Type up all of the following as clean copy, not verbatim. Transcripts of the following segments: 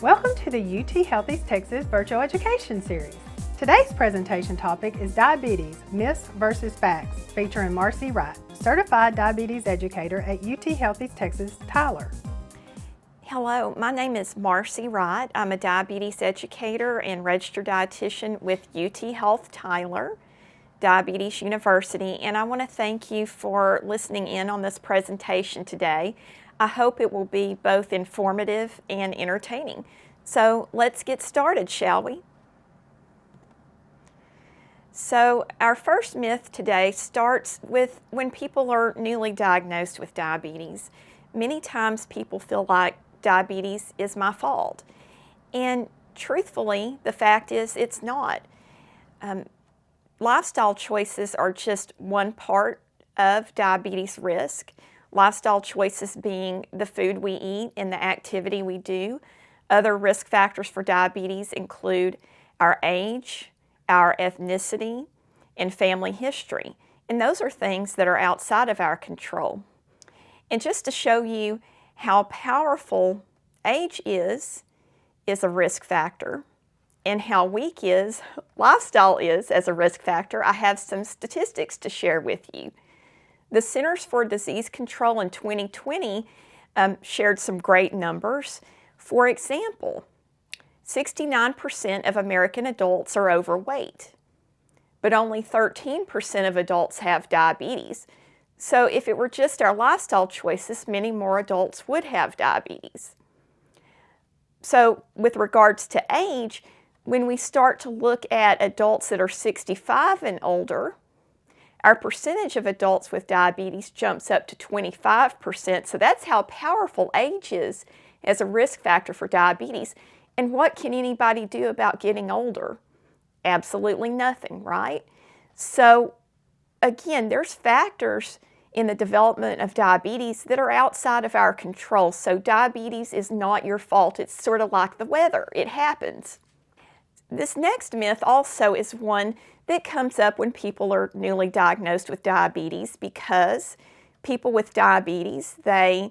Welcome to the UT Healthy's Texas Virtual Education Series. Today's presentation topic is Diabetes, Myths versus Facts, featuring Marcy Wright, Certified Diabetes Educator at UT Healthy's Texas, Tyler. Hello, my name is Marcy Wright. I'm a diabetes educator and registered dietitian with UT Health Tyler, Diabetes University, and I want to thank you for listening in on this presentation today. I hope it will be both informative and entertaining. So let's get started, shall we? So our first myth today starts with when people are newly diagnosed with diabetes. Many times people feel like diabetes is my fault. And truthfully, the fact is it's not. Lifestyle choices are just one part of diabetes risk. Lifestyle choices being the food we eat and the activity we do. Other risk factors for diabetes include our age, our ethnicity, and family history. And those are things that are outside of our control. And just to show you how powerful age is a risk factor, and how weak lifestyle is as a risk factor, I have some statistics to share with you. The Centers for Disease Control in 2020 shared some great numbers. For example, 69% of American adults are overweight, but only 13% of adults have diabetes. So if it were just our lifestyle choices, many more adults would have diabetes. So with regards to age, when we start to look at adults that are 65 and older, our percentage of adults with diabetes jumps up to 25%. So that's how powerful age is as a risk factor for diabetes. And what can anybody do about getting older? Absolutely nothing, right? So again, there's factors in the development of diabetes that are outside of our control. So diabetes is not your fault. It's sort of like the weather. It happens. This next myth also is one that comes up when people are newly diagnosed with diabetes, because people with diabetes, they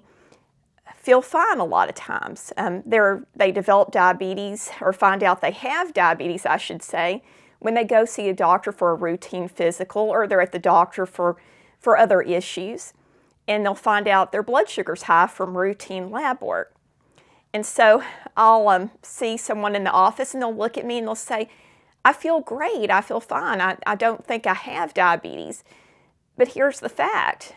feel fine a lot of times. They develop diabetes, or find out they have diabetes, I should say, when they go see a doctor for a routine physical, or they're at the doctor for other issues, and they'll find out their blood sugar's high from routine lab work. And so I'll see someone in the office, and they'll look at me and they'll say, I feel great, I feel fine, I don't think I have diabetes. But here's the fact.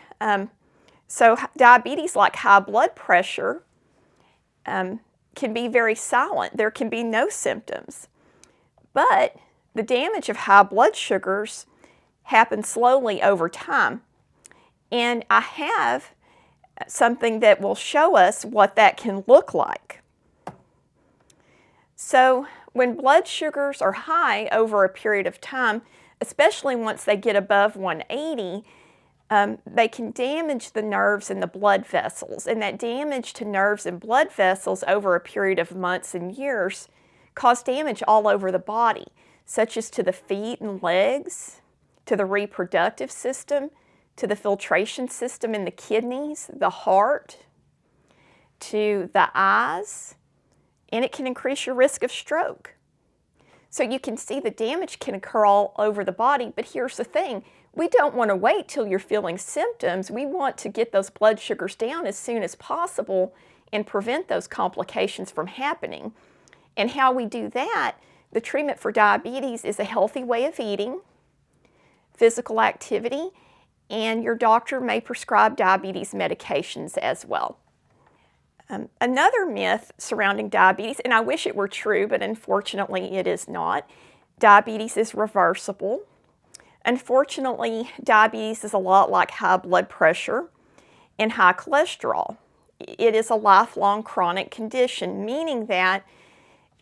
So diabetes, like high blood pressure, can be very silent. There can be no symptoms. But the damage of high blood sugars happens slowly over time. And I have something that will show us what that can look like. So when blood sugars are high over a period of time, especially once they get above 180, they can damage the nerves and the blood vessels. And that damage to nerves and blood vessels over a period of months and years cause damage all over the body, such as to the feet and legs, to the reproductive system, to the filtration system in the kidneys, the heart, to the eyes, and it can increase your risk of stroke. So you can see the damage can occur all over the body, but here's the thing. We don't want to wait till you're feeling symptoms. We want to get those blood sugars down as soon as possible and prevent those complications from happening. And how we do that, the treatment for diabetes is a healthy way of eating, physical activity, and your doctor may prescribe diabetes medications as well. Another myth surrounding diabetes, and I wish it were true, but unfortunately it is not, diabetes is reversible. Unfortunately, diabetes is a lot like high blood pressure and high cholesterol. It is a lifelong chronic condition, meaning that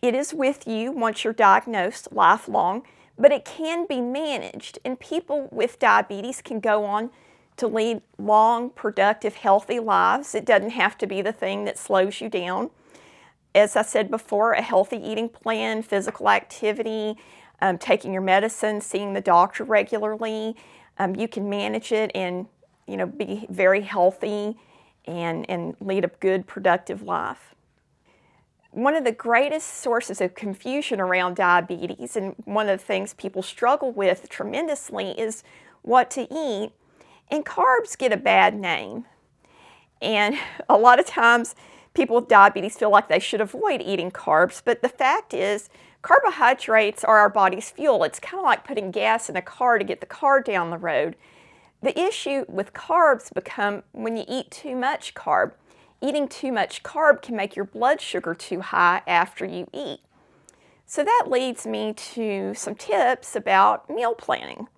it is with you once you're diagnosed lifelong, but it can be managed, and people with diabetes can go on to lead long, productive, healthy lives. It doesn't have to be the thing that slows you down. As I said before, a healthy eating plan, physical activity, taking your medicine, seeing the doctor regularly, you can manage it and be very healthy and lead a good, productive life. One of the greatest sources of confusion around diabetes, and one of the things people struggle with tremendously, is what to eat. And carbs get a bad name. And a lot of times people with diabetes feel like they should avoid eating carbs, but the fact is carbohydrates are our body's fuel. It's kind of like putting gas in a car to get the car down the road. The issue with carbs becomes when you eat too much carb. Eating too much carb can make your blood sugar too high after you eat. So that leads me to some tips about meal planning.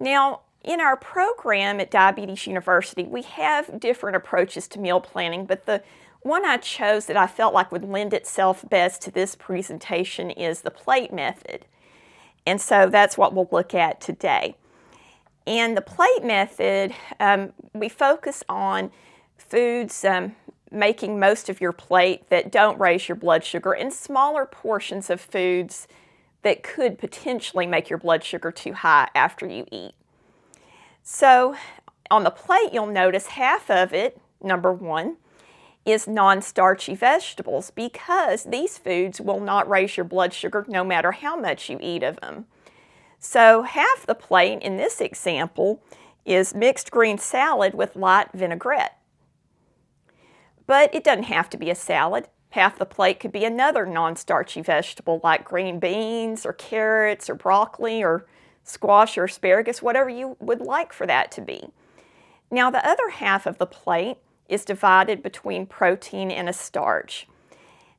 Now, in our program at Diabetes University, we have different approaches to meal planning, but the one I chose that I felt like would lend itself best to this presentation is the plate method. And so that's what we'll look at today. In the plate method, we focus on foods making most of your plate that don't raise your blood sugar, and smaller portions of foods that could potentially make your blood sugar too high after you eat. So on the plate, you'll notice half of it, number one, is non-starchy vegetables, because these foods will not raise your blood sugar no matter how much you eat of them. So half the plate in this example is mixed green salad with light vinaigrette. But it doesn't have to be a salad. Half the plate could be another non-starchy vegetable like green beans or carrots or broccoli or squash or asparagus, whatever you would like for that to be. Now the other half of the plate is divided between protein and a starch.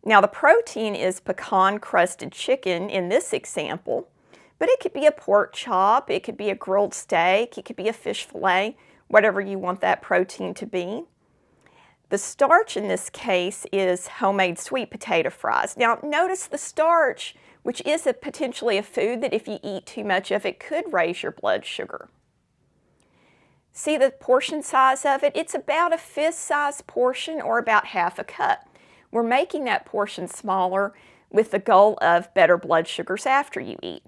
Now the protein is pecan-crusted chicken in this example, but it could be a pork chop, it could be a grilled steak, it could be a fish fillet, whatever you want that protein to be. The starch in this case is homemade sweet potato fries. Now notice the starch, which is potentially a food that if you eat too much of it could raise your blood sugar. See the portion size of it? It's about a fist-sized portion, or about half a cup. We're making that portion smaller with the goal of better blood sugars after you eat.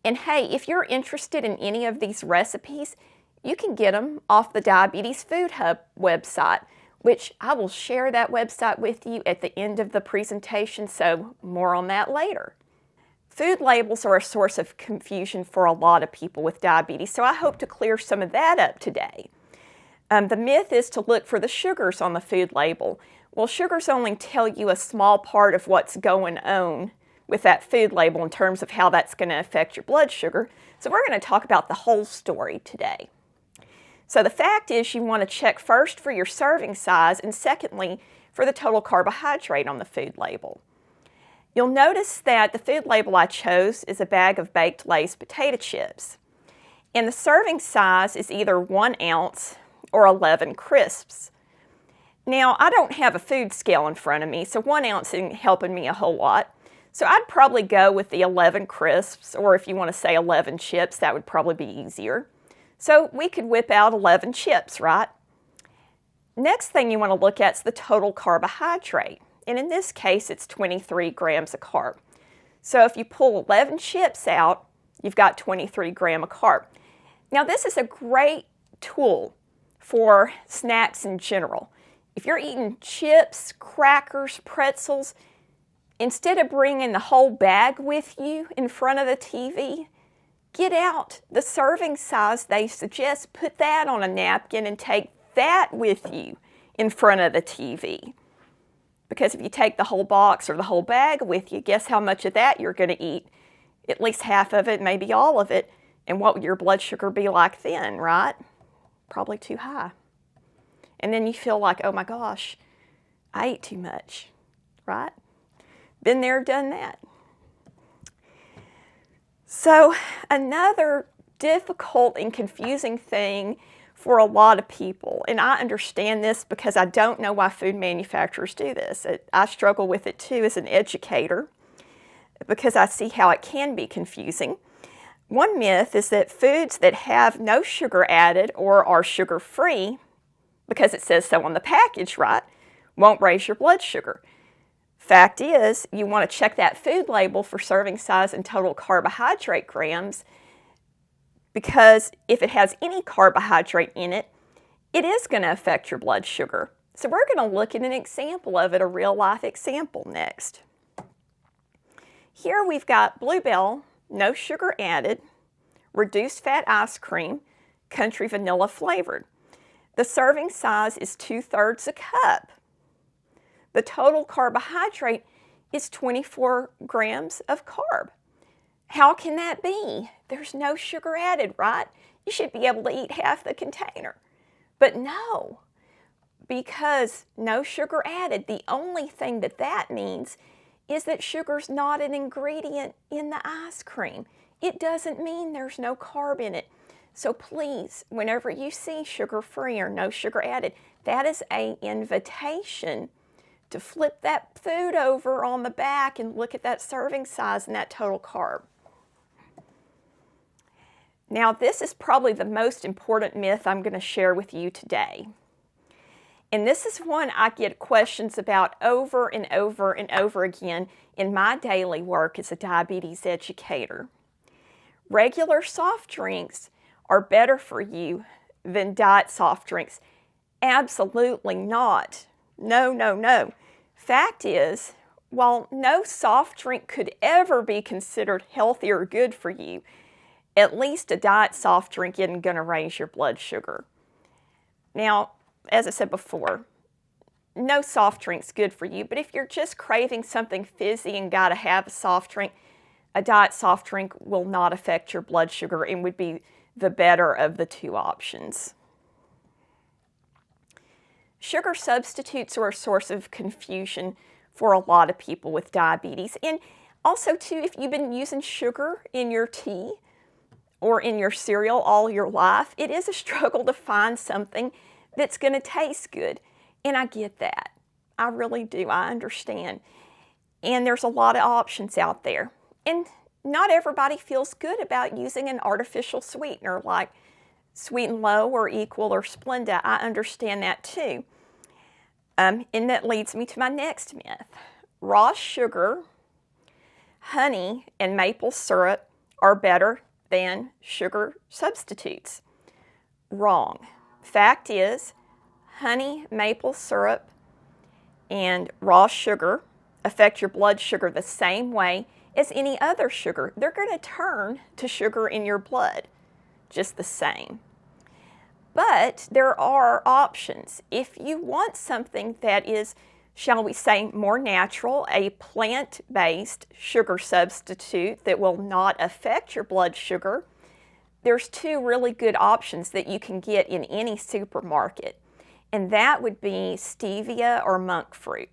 And hey, if you're interested in any of these recipes, you can get them off the Diabetes Food Hub website, which I will share that website with you at the end of the presentation, so more on that later. Food labels are a source of confusion for a lot of people with diabetes, so I hope to clear some of that up today. The myth is to look for the sugars on the food label. Well, sugars only tell you a small part of what's going on with that food label in terms of how that's going to affect your blood sugar, so we're going to talk about the whole story today. So the fact is you want to check first for your serving size, and secondly for the total carbohydrate on the food label. You'll notice that the food label I chose is a bag of baked Lay's potato chips. And the serving size is either 1 ounce or 11 crisps. Now, I don't have a food scale in front of me, so 1 ounce isn't helping me a whole lot. So I'd probably go with the 11 crisps, or if you want to say 11 chips, that would probably be easier. So we could whip out 11 chips, right? Next thing you want to look at is the total carbohydrate. And in this case, it's 23 grams of carb. So if you pull 11 chips out, you've got 23 grams of carb. Now this is a great tool for snacks in general. If you're eating chips, crackers, pretzels, instead of bringing the whole bag with you in front of the TV, get out the serving size they suggest, put that on a napkin and take that with you in front of the TV. Because if you take the whole box or the whole bag with you, guess how much of that you're going to eat? At least half of it, maybe all of it. And what would your blood sugar be like then, right? Probably too high. And then you feel like, oh my gosh, I ate too much, right? Been there, done that. So another difficult and confusing thing for a lot of people, and I understand this because I don't know why food manufacturers do this. I struggle with it too as an educator because I see how it can be confusing. One myth is that foods that have no sugar added or are sugar-free, because it says so on the package, right, won't raise your blood sugar. Fact is, you want to check that food label for serving size and total carbohydrate grams, because if it has any carbohydrate in it, it is going to affect your blood sugar. So we're going to look at an example of it, a real-life example next. Here we've got Bluebell, no sugar added, reduced fat ice cream, country vanilla flavored. The serving size is 2/3 a cup. The total carbohydrate is 24 grams of carb. How can that be? There's no sugar added, right? You should be able to eat half the container. But no, because no sugar added, the only thing that means is that sugar's not an ingredient in the ice cream. It doesn't mean there's no carb in it. So please, whenever you see sugar-free or no sugar added, that is an invitation to flip that food over on the back and look at that serving size and that total carb. Now, this is probably the most important myth I'm going to share with you today. And this is one I get questions about over and over and over again in my daily work as a diabetes educator. Regular soft drinks are better for you than diet soft drinks. Absolutely not. No, no, no. Fact is, while no soft drink could ever be considered healthy or good for you, at least a diet soft drink isn't going to raise your blood sugar. Now, as I said before, no soft drink's good for you, but if you're just craving something fizzy and got to have a soft drink, a diet soft drink will not affect your blood sugar and would be the better of the two options. Sugar substitutes are a source of confusion for a lot of people with diabetes. And also, too, if you've been using sugar in your tea or in your cereal all your life, it is a struggle to find something that's going to taste good. And I get that. I really do. I understand. And there's a lot of options out there. And not everybody feels good about using an artificial sweetener like Sweet and Low or Equal or Splenda. I understand that too. And that leads me to my next myth. Raw sugar, honey, and maple syrup are better than sugar substitutes. Wrong. Fact is, honey, maple syrup, and raw sugar affect your blood sugar the same way as any other sugar. They're going to turn to sugar in your blood, just the same. But there are options. If you want something that is, shall we say, more natural, a plant-based sugar substitute that will not affect your blood sugar, there's two really good options that you can get in any supermarket, and that would be stevia or monk fruit.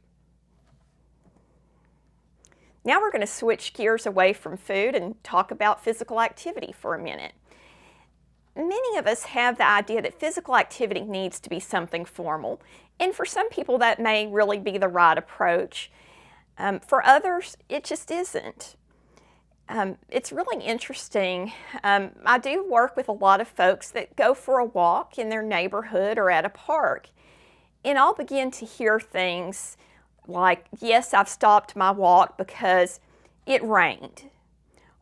Now we're going to switch gears away from food and talk about physical activity for a minute. Many of us have the idea that physical activity needs to be something formal, and for some people that may really be the right approach. For others, it just isn't. It's really interesting. I do work with a lot of folks that go for a walk in their neighborhood or at a park, and I'll begin to hear things like, yes, I've stopped my walk because it rained,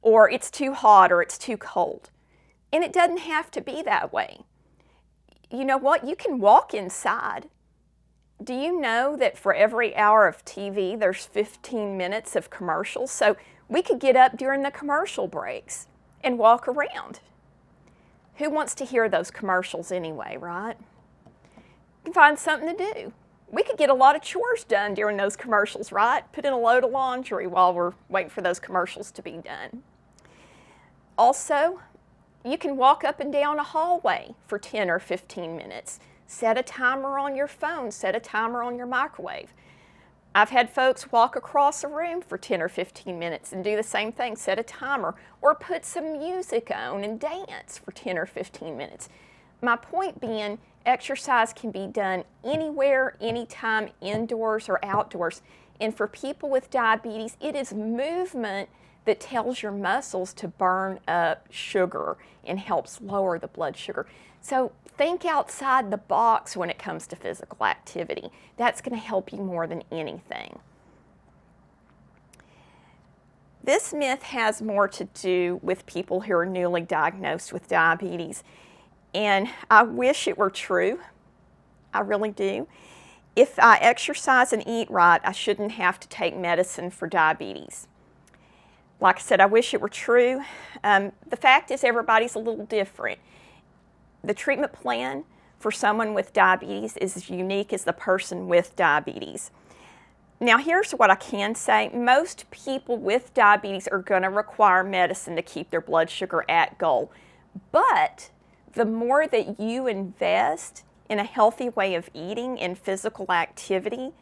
or it's too hot, or it's too cold. And it doesn't have to be that way. You know what? You can walk inside. Do you know that for every hour of TV, there's 15 minutes of commercials? So we could get up during the commercial breaks and walk around. Who wants to hear those commercials anyway, right? You can find something to do. We could get a lot of chores done during those commercials, right? Put in a load of laundry while we're waiting for those commercials to be done. Also, you can walk up and down a hallway for 10 or 15 minutes. Set a timer on your phone, set a timer on your microwave. I've had folks walk across a room for 10 or 15 minutes and do the same thing, set a timer, or put some music on and dance for 10 or 15 minutes. My point being, exercise can be done anywhere, anytime, indoors or outdoors. And for people with diabetes, it is movement that tells your muscles to burn up sugar and helps lower the blood sugar. So think outside the box when it comes to physical activity. That's going to help you more than anything. This myth has more to do with people who are newly diagnosed with diabetes. And I wish it were true. I really do. if I exercise and eat right, I shouldn't have to take medicine for diabetes. Like I said, I wish it were true. The fact is everybody's a little different. The treatment plan for someone with diabetes is as unique as the person with diabetes. Now here's what I can say. Most people with diabetes are going to require medicine to keep their blood sugar at goal. But the more that you invest in a healthy way of eating and physical activity,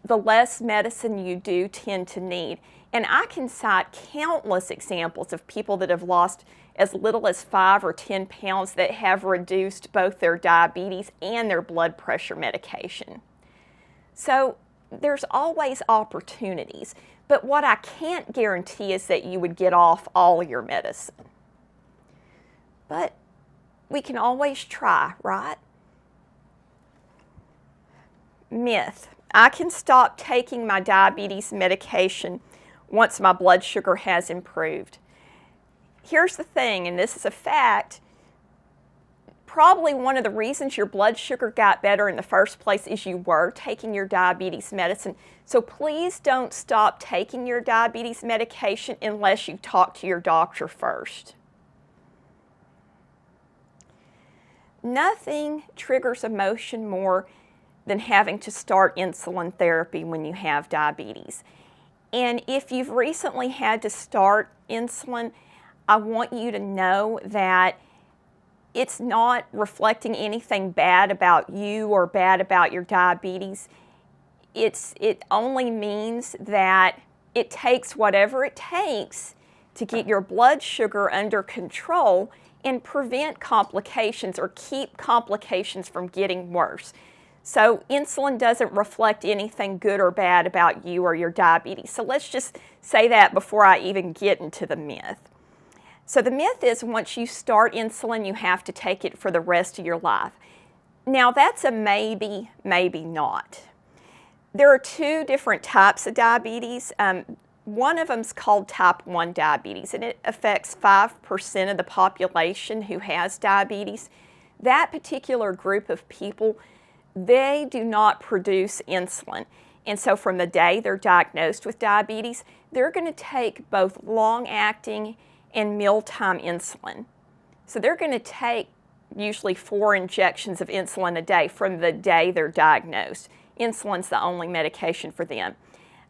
the less medicine you do tend to need. And I can cite countless examples of people that have lost as little as 5 or 10 pounds that have reduced both their diabetes and their blood pressure medication. So there's always opportunities. But what I can't guarantee is that you would get off all your medicine. But we can always try, right? Myth. I can stop taking my diabetes medication once my blood sugar has improved. Here's the thing, and this is a fact, probably one of the reasons your blood sugar got better in the first place is you were taking your diabetes medicine. So please don't stop taking your diabetes medication unless you talk to your doctor first. Nothing triggers emotion more than having to start insulin therapy when you have diabetes. And if you've recently had to start insulin, I want you to know that it's not reflecting anything bad about you or bad about your diabetes. It only means that it takes whatever it takes to get your blood sugar under control and prevent complications or keep complications from getting worse. So insulin doesn't reflect anything good or bad about you or your diabetes. So let's just say that before I even get into the myth. So the myth is once you start insulin, you have to take it for the rest of your life. Now that's a maybe, maybe not. There are 2 different types of diabetes. One of them is called type 1 diabetes, and it affects 5% of the population who has diabetes. That particular group of people, they do not produce insulin. And so from the day they're diagnosed with diabetes, they're going to take both long-acting and mealtime insulin. So they're going to take usually 4 injections of insulin a day from the day they're diagnosed. Insulin's the only medication for them.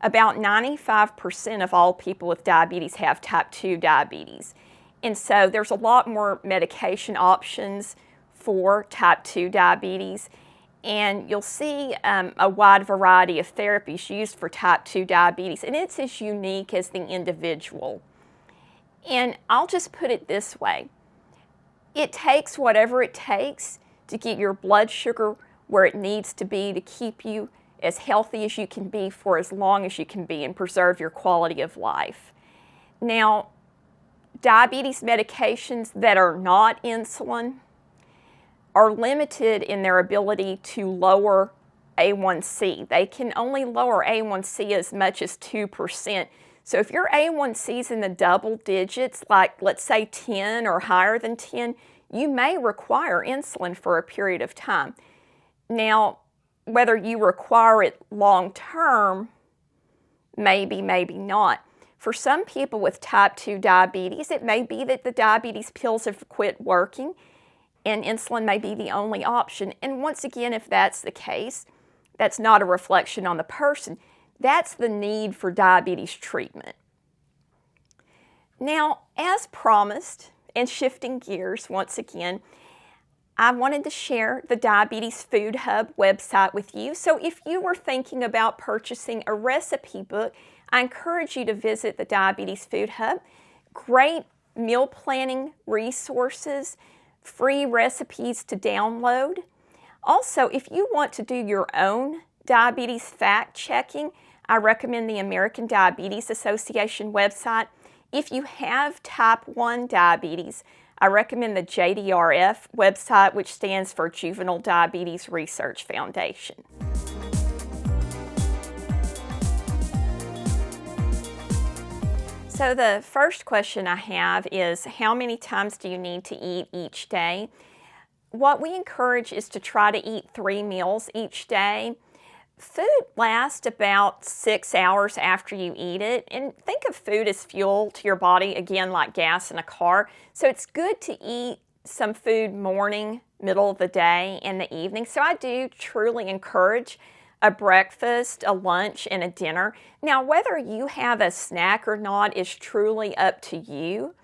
About 95% of all people with diabetes have type 2 diabetes. And so there's a lot more medication options for type 2 diabetes. And you'll see a wide variety of therapies used for type 2 diabetes, and it's as unique as the individual. And I'll just put it this way. It takes whatever it takes to get your blood sugar where it needs to be to keep you as healthy as you can be for as long as you can be and preserve your quality of life. Now, diabetes medications that are not insulin are limited in their ability to lower A1C. They can only lower A1C as much as 2%. So if your A1C is in the double digits, like let's say 10 or higher than 10, you may require insulin for a period of time. Now, whether you require it long term, maybe, maybe not. For some people with type 2 diabetes, it may be that the diabetes pills have quit working and insulin may be the only option. And once again, if that's the case, that's not a reflection on the person. That's the need for diabetes treatment. Now, as promised, and shifting gears once again, I wanted to share the Diabetes Food Hub website with you. So if you were thinking about purchasing a recipe book, I encourage you to visit the Diabetes Food Hub. Great meal planning resources, free recipes to download. Also, if you want to do your own diabetes fact checking, I recommend the American Diabetes Association website. If you have type 1 diabetes, I recommend the JDRF website, which stands for Juvenile Diabetes Research Foundation. So the first question I have is, how many times do you need to eat each day? What we encourage is to try to eat 3 meals each day. Food lasts about 6 hours after you eat it, and think of food as fuel to your body, again, like gas in a car. So it's good to eat some food morning, middle of the day, and the evening. So I do truly encourage a breakfast, a lunch, and a dinner. Now, whether you have a snack or not is truly up to you.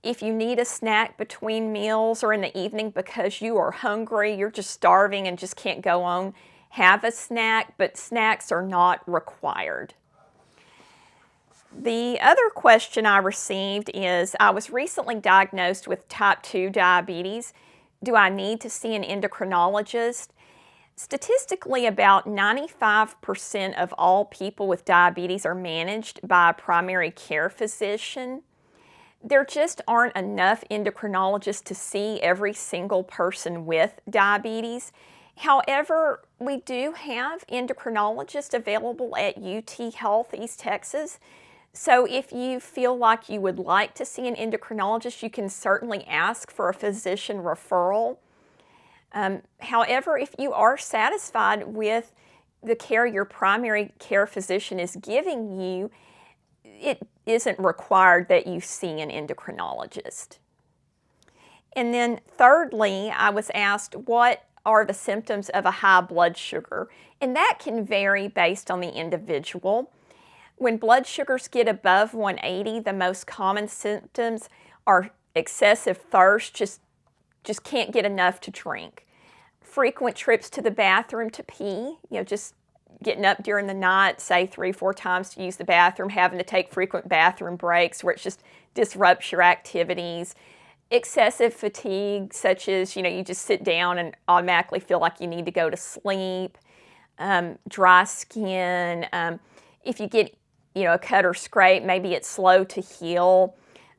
If you need a snack between meals or in the evening because you are hungry, you're just starving and just can't go on, have a snack, but snacks are not required. The other question I received is, I was recently diagnosed with type 2 diabetes. Do I need to see an endocrinologist? Statistically, about 95% of all people with diabetes are managed by a primary care physician. There just aren't enough endocrinologists to see every single person with diabetes. However, we do have endocrinologists available at UT Health East Texas. So if you feel like you would like to see an endocrinologist, you can certainly ask for a physician referral. However, if you are satisfied with the care your primary care physician is giving you, it isn't required that you see an endocrinologist. And then thirdly, I was asked, what are the symptoms of a high blood sugar? And that can vary based on the individual. When blood sugars get above 180, the most common symptoms are excessive thirst, just can't get enough to drink. Frequent trips to the bathroom to pee, just getting up during the night, say 3-4 times to use the bathroom, having to take frequent bathroom breaks where it just disrupts your activities. Excessive fatigue, such as, you just sit down and automatically feel like you need to go to sleep. Dry skin. If you get, a cut or scrape, maybe it's slow to heal.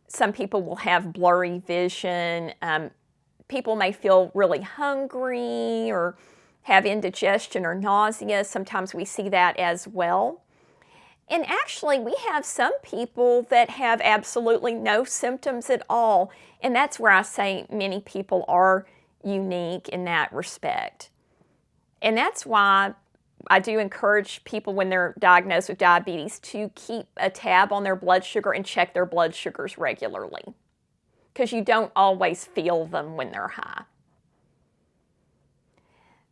Some people will have blurry vision. People may feel really hungry or have indigestion or nausea. Sometimes we see that as well. And actually, we have some people that have absolutely no symptoms at all. And that's where I say many people are unique in that respect. And that's why I do encourage people when they're diagnosed with diabetes to keep a tab on their blood sugar and check their blood sugars regularly, because you don't always feel them when they're high.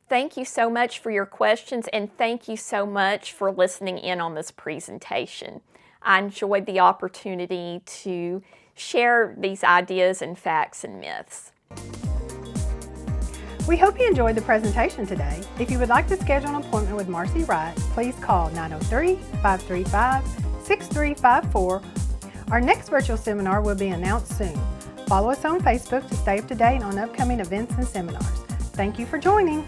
Thank you so much for your questions, and thank you so much for listening in on this presentation. I enjoyed the opportunity to share these ideas and facts and myths. We hope you enjoyed the presentation today. If you would like to schedule an appointment with Marcy Wright, please call 903-535-6354. Our next virtual seminar will be announced soon. Follow us on Facebook to stay up to date on upcoming events and seminars. Thank you for joining.